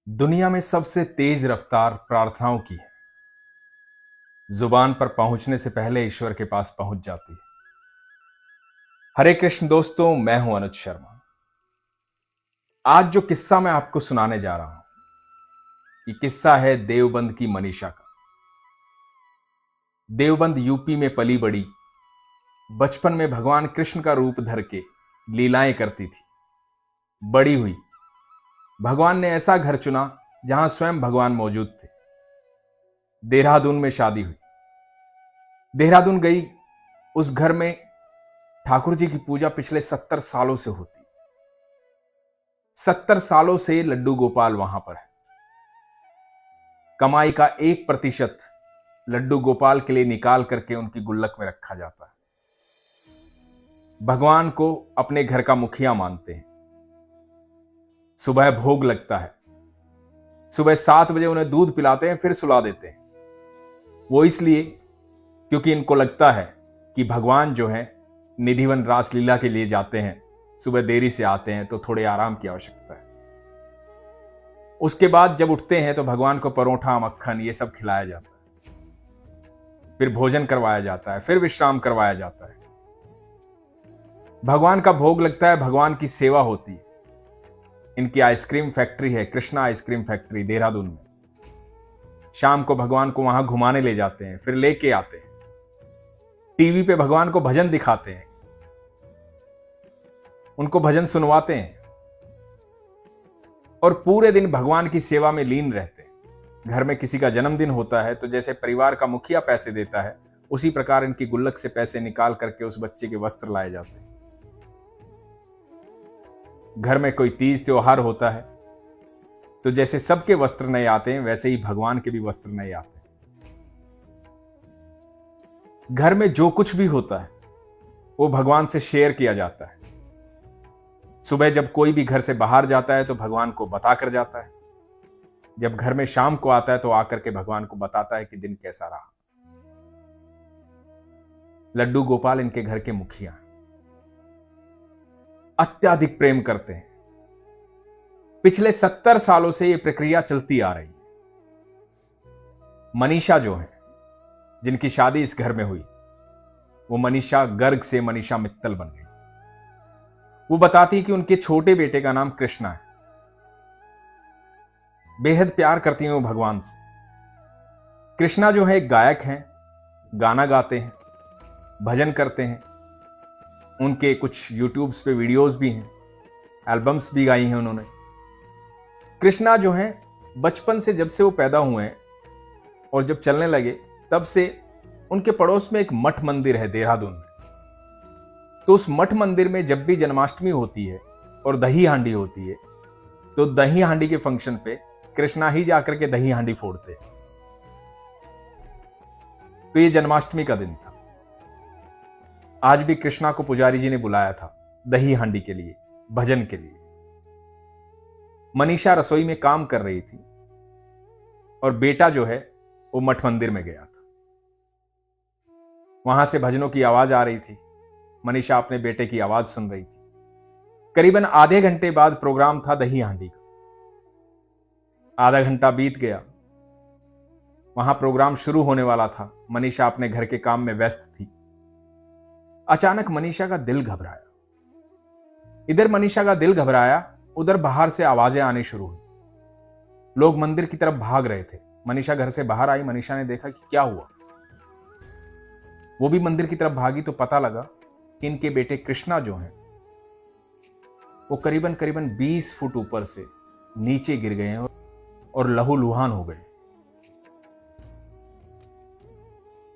दुनिया में सबसे तेज रफ्तार प्रार्थनाओं की है। जुबान पर पहुंचने से पहले ईश्वर के पास पहुंच जाती है। हरे कृष्ण दोस्तों, मैं हूं अनुज शर्मा। आज जो किस्सा मैं आपको सुनाने जा रहा हूं, ये किस्सा है देवबंद की मनीषा का। देवबंद यूपी में पली बड़ी, बचपन में भगवान कृष्ण का रूप धर के लीलाएं करती थी। बड़ी हुई, भगवान ने ऐसा घर चुना जहां स्वयं भगवान मौजूद थे। देहरादून में शादी हुई। देहरादून गई, उस घर में ठाकुर जी की पूजा पिछले 70 सालों से होती। 70 सालों से लड्डू गोपाल वहां पर है। कमाई का 1% लड्डू गोपाल के लिए निकाल करके उनकी गुल्लक में रखा जाता है। भगवान को अपने घर का मुखिया मानते हैं। सुबह भोग लगता है, सुबह 7 बजे उन्हें दूध पिलाते हैं, फिर सुला देते हैं। वो इसलिए क्योंकि इनको लगता है कि भगवान जो है निधिवन रासलीला के लिए जाते हैं, सुबह देरी से आते हैं तो थोड़े आराम की आवश्यकता है। उसके बाद जब उठते हैं तो भगवान को परोठा, मक्खन ये सब खिलाया जाता है, फिर भोजन करवाया जाता है, फिर विश्राम करवाया जाता है। भगवान का भोग लगता है, भगवान की सेवा होती है। इनकी आइसक्रीम फैक्ट्री है, कृष्णा आइसक्रीम फैक्ट्री देहरादून में। शाम को भगवान को वहां घुमाने ले जाते हैं, फिर लेके आते हैं। टीवी पे भगवान को भजन दिखाते हैं, उनको भजन सुनवाते हैं और पूरे दिन भगवान की सेवा में लीन रहते हैं। घर में किसी का जन्मदिन होता है तो जैसे परिवार का मुखिया पैसे देता है, उसी प्रकार इनकी गुल्लक से पैसे निकाल करके उस बच्चे के वस्त्र लाए जाते हैं। घर में कोई तीज त्योहार होता है तो जैसे सबके वस्त्र नए आते हैं, वैसे ही भगवान के भी वस्त्र नए आते हैं। घर में जो कुछ भी होता है वो भगवान से शेयर किया जाता है। सुबह जब कोई भी घर से बाहर जाता है तो भगवान को बता कर जाता है। जब घर में शाम को आता है तो आकर के भगवान को बताता है कि दिन कैसा रहा। लड्डू गोपाल इनके घर के मुखिया हैं। अत्यधिक प्रेम करते हैं। पिछले 70 सालों से यह प्रक्रिया चलती आ रही है। मनीषा जो है, जिनकी शादी इस घर में हुई, वो मनीषा गर्ग से मनीषा मित्तल बन गई। वो बताती कि उनके छोटे बेटे का नाम कृष्णा है। बेहद प्यार करती हैं वो भगवान से। कृष्णा जो है एक गायक हैं, गाना गाते हैं, भजन करते हैं। उनके कुछ यूट्यूब्स पे वीडियोस भी हैं, एल्बम्स भी गाई हैं उन्होंने। कृष्णा जो है बचपन से, जब से वो पैदा हुए हैं और जब चलने लगे, तब से उनके पड़ोस में एक मठ मंदिर है देहरादून में। तो उस मठ मंदिर में जब भी जन्माष्टमी होती है और दही हांडी होती है, तो दही हांडी के फंक्शन पे कृष्णा ही जाकर के दही हांडी फोड़ते हैं। तो ये जन्माष्टमी का दिन था। आज भी कृष्णा को पुजारी जी ने बुलाया था दही हांडी के लिए, भजन के लिए। मनीषा रसोई में काम कर रही थी और बेटा जो है वो मठ मंदिर में गया था। वहां से भजनों की आवाज आ रही थी। मनीषा अपने बेटे की आवाज सुन रही थी। करीबन आधे घंटे बाद प्रोग्राम था दही हांडी का। आधा घंटा बीत गया, वहां प्रोग्राम शुरू होने वाला था। मनीषा अपने घर के काम में व्यस्त थी। अचानक मनीषा का दिल घबराया। इधर मनीषा का दिल घबराया, उधर बाहर से आवाजें आनी शुरू हुई। लोग मंदिर की तरफ भाग रहे थे। मनीषा घर से बाहर आई। मनीषा ने देखा कि क्या हुआ। वो भी मंदिर की तरफ भागी तो पता लगा कि इनके बेटे कृष्णा जो हैं, वो करीबन 20 फुट ऊपर से नीचे गिर गए हैं और लहूलुहान हो गए।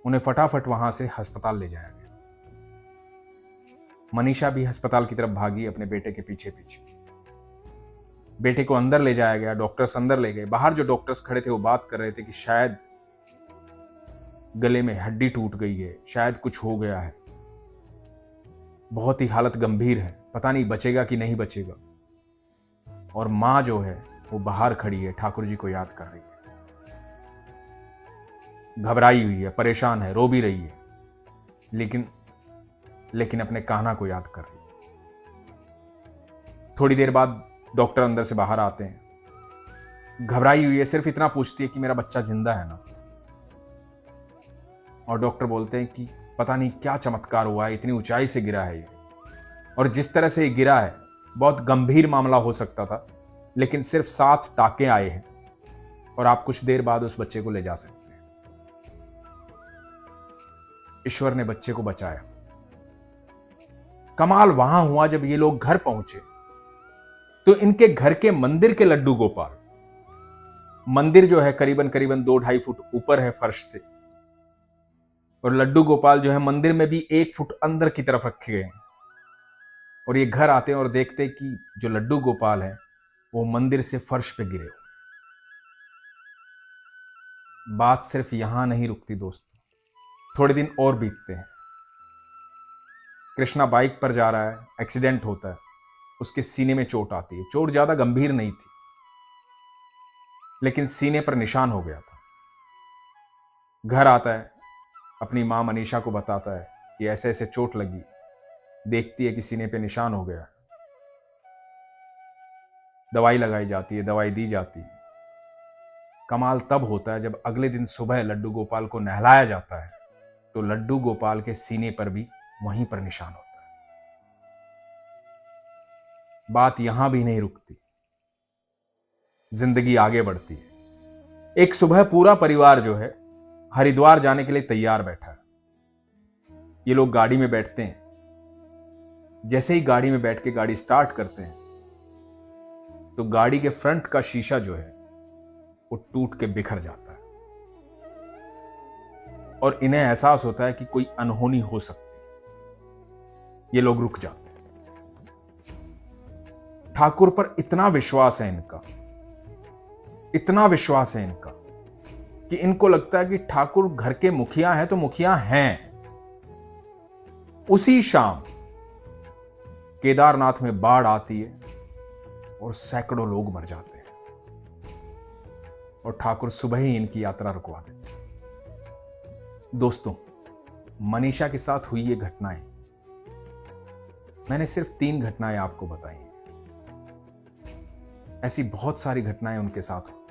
उन्हें फटाफट वहां से अस्पताल ले जाया गया। मनीषा भी अस्पताल की तरफ भागी अपने बेटे के पीछे पीछे। बेटे को अंदर ले जाया गया। डॉक्टर्स अंदर ले गए। बाहर जो डॉक्टर्स खड़े थे वो बात कर रहे थे कि शायद गले में हड्डी टूट गई है, शायद कुछ हो गया है, बहुत ही हालत गंभीर है, पता नहीं बचेगा कि नहीं बचेगा। और मां जो है वो बाहर खड़ी है, ठाकुर जी को याद कर रही है, घबराई हुई है, परेशान है, रो भी रही है, लेकिन अपने कान्हा को याद कर रही है। थोड़ी देर बाद डॉक्टर अंदर से बाहर आते हैं। घबराई हुई है, सिर्फ इतना पूछती है कि मेरा बच्चा जिंदा है ना। और डॉक्टर बोलते हैं कि पता नहीं क्या चमत्कार हुआ है, इतनी ऊंचाई से गिरा है ये, और जिस तरह से ये गिरा है बहुत गंभीर मामला हो सकता था, लेकिन सिर्फ 7 टाके आए हैं और आप कुछ देर बाद उस बच्चे को ले जा सकते हैं। ईश्वर ने बच्चे को बचाया। कमाल वहां हुआ जब ये लोग घर पहुंचे तो इनके घर के मंदिर के लड्डू गोपाल, मंदिर जो है करीबन करीबन 2-2.5 फुट ऊपर है फर्श से, और लड्डू गोपाल जो है मंदिर में भी 1 फुट अंदर की तरफ रखे गए हैं। और ये घर आते हैं और देखते हैं कि जो लड्डू गोपाल है वो मंदिर से फर्श पे गिरे हुए। बात सिर्फ यहां नहीं रुकती दोस्तों, थोड़े दिन और बीतते हैं। कृष्णा बाइक पर जा रहा है, एक्सीडेंट होता है, उसके सीने में चोट आती है। चोट ज्यादा गंभीर नहीं थी, लेकिन सीने पर निशान हो गया था। घर आता है, अपनी मां मनीषा को बताता है कि ऐसे ऐसे चोट लगी। देखती है कि सीने पे निशान हो गया। दवाई लगाई जाती है, दवाई दी जाती है। कमाल तब होता है जब अगले दिन सुबह लड्डू गोपाल को नहलाया जाता है तो लड्डू गोपाल के सीने पर भी वहीं पर निशान होता है। बात यहां भी नहीं रुकती, जिंदगी आगे बढ़ती है। एक सुबह पूरा परिवार जो है हरिद्वार जाने के लिए तैयार बैठा है। ये लोग गाड़ी में बैठते हैं। जैसे ही गाड़ी में बैठ के गाड़ी स्टार्ट करते हैं तो गाड़ी के फ्रंट का शीशा जो है वो टूट के बिखर जाता है और इन्हें एहसास होता है कि कोई अनहोनी हो सकती है। ये लोग रुक जाते हैं। ठाकुर पर इतना विश्वास है इनका, इतना विश्वास है इनका कि इनको लगता है कि ठाकुर घर के मुखिया हैं तो मुखिया हैं। उसी शाम केदारनाथ में बाढ़ आती है और सैकड़ों लोग मर जाते हैं और ठाकुर सुबह ही इनकी यात्रा रुकवा देते हैं। दोस्तों, मनीषा के साथ हुई ये घटनाएं, मैंने सिर्फ 3 घटनाएं आपको बताई हैं। ऐसी बहुत सारी घटनाएं उनके साथ होती।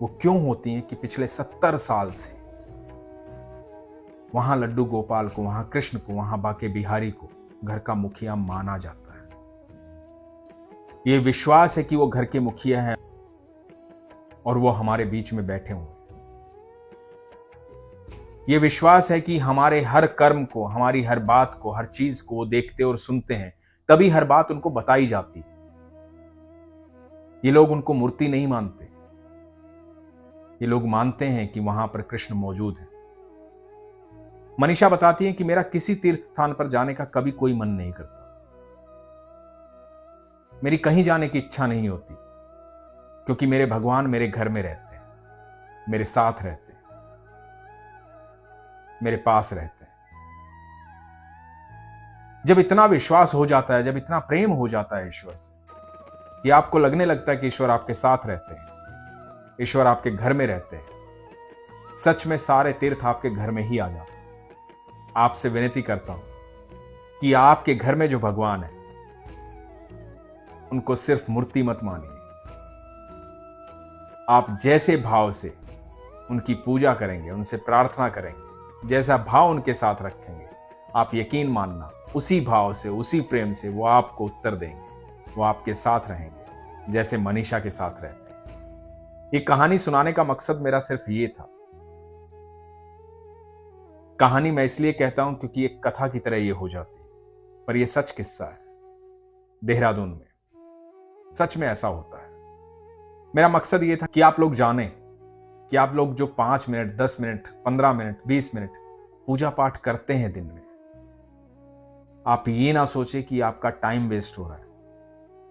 वो क्यों होती हैं कि पिछले 70 साल से वहां लड्डू गोपाल को, वहां कृष्ण को, वहां बाके बिहारी को घर का मुखिया माना जाता है। ये विश्वास है कि वो घर के मुखिया हैं और वो हमारे बीच में बैठे हुए। ये विश्वास है कि हमारे हर कर्म को, हमारी हर बात को, हर चीज को वो देखते और सुनते हैं, तभी हर बात उनको बताई जाती है। ये लोग उनको मूर्ति नहीं मानते, ये लोग मानते हैं कि वहां पर कृष्ण मौजूद है। मनीषा बताती है कि मेरा किसी तीर्थ स्थान पर जाने का कभी कोई मन नहीं करता। मेरी कहीं जाने की इच्छा नहीं होती, क्योंकि मेरे भगवान मेरे घर में रहते हैं, मेरे साथ रहते हैं, मेरे पास रहते हैं। जब इतना विश्वास हो जाता है, जब इतना प्रेम हो जाता है ईश्वर से कि आपको लगने लगता है कि ईश्वर आपके साथ रहते हैं, ईश्वर आपके घर में रहते हैं, सच में सारे तीर्थ आपके घर में ही आ जाते हैं। आपसे विनती करता हूं कि आपके घर में जो भगवान है उनको सिर्फ मूर्ति मत मानिए। आप जैसे भाव से उनकी पूजा करेंगे, उनसे प्रार्थना करेंगे, जैसा भाव उनके साथ रखेंगे, आप यकीन मानना उसी भाव से, उसी प्रेम से वो आपको उत्तर देंगे, वो आपके साथ रहेंगे जैसे मनीषा के साथ रहते हैं। ये कहानी सुनाने का मकसद मेरा सिर्फ ये था। कहानी मैं इसलिए कहता हूं क्योंकि एक कथा की तरह ये हो जाती है, पर यह सच किस्सा है। देहरादून में सच में ऐसा होता है। मेरा मकसद ये था कि आप लोग जानें कि आप लोग जो 5 मिनट, 10 मिनट, 15 मिनट, 20 मिनट पूजा पाठ करते हैं दिन में, आप ये ना सोचे कि आपका टाइम वेस्ट हो रहा है।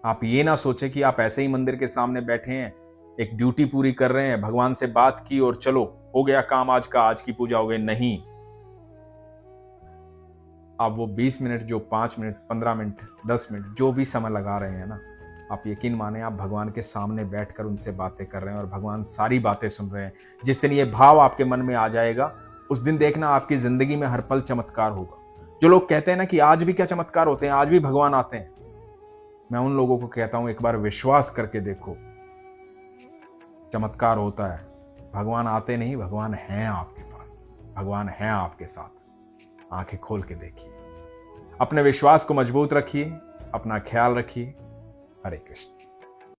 आप ये ना सोचे कि आप ऐसे ही मंदिर के सामने बैठे हैं, एक ड्यूटी पूरी कर रहे हैं, भगवान से बात की और चलो हो गया काम आज का, आज की पूजा हो गई। नहीं, आप वो 20 मिनट, जो 5 मिनट, 15 मिनट, 10 मिनट, जो भी समय लगा रहे हैं ना, आप यकीन माने आप भगवान के सामने बैठकर उनसे बातें कर रहे हैं और भगवान सारी बातें सुन रहे हैं। जिस दिन ये भाव आपके मन में आ जाएगा, उस दिन देखना आपकी जिंदगी में हर पल चमत्कार होगा। जो लोग कहते हैं ना कि आज भी क्या चमत्कार होते हैं, आज भी भगवान आते हैं, मैं उन लोगों को कहता हूं एक बार विश्वास करके देखो चमत्कार होता है। भगवान आते नहीं, भगवान हैं आपके पास, भगवान हैं आपके साथ। आंखें खोल के देखिए, अपने विश्वास को मजबूत रखिए, अपना ख्याल रखिए। हरे कृष्ण।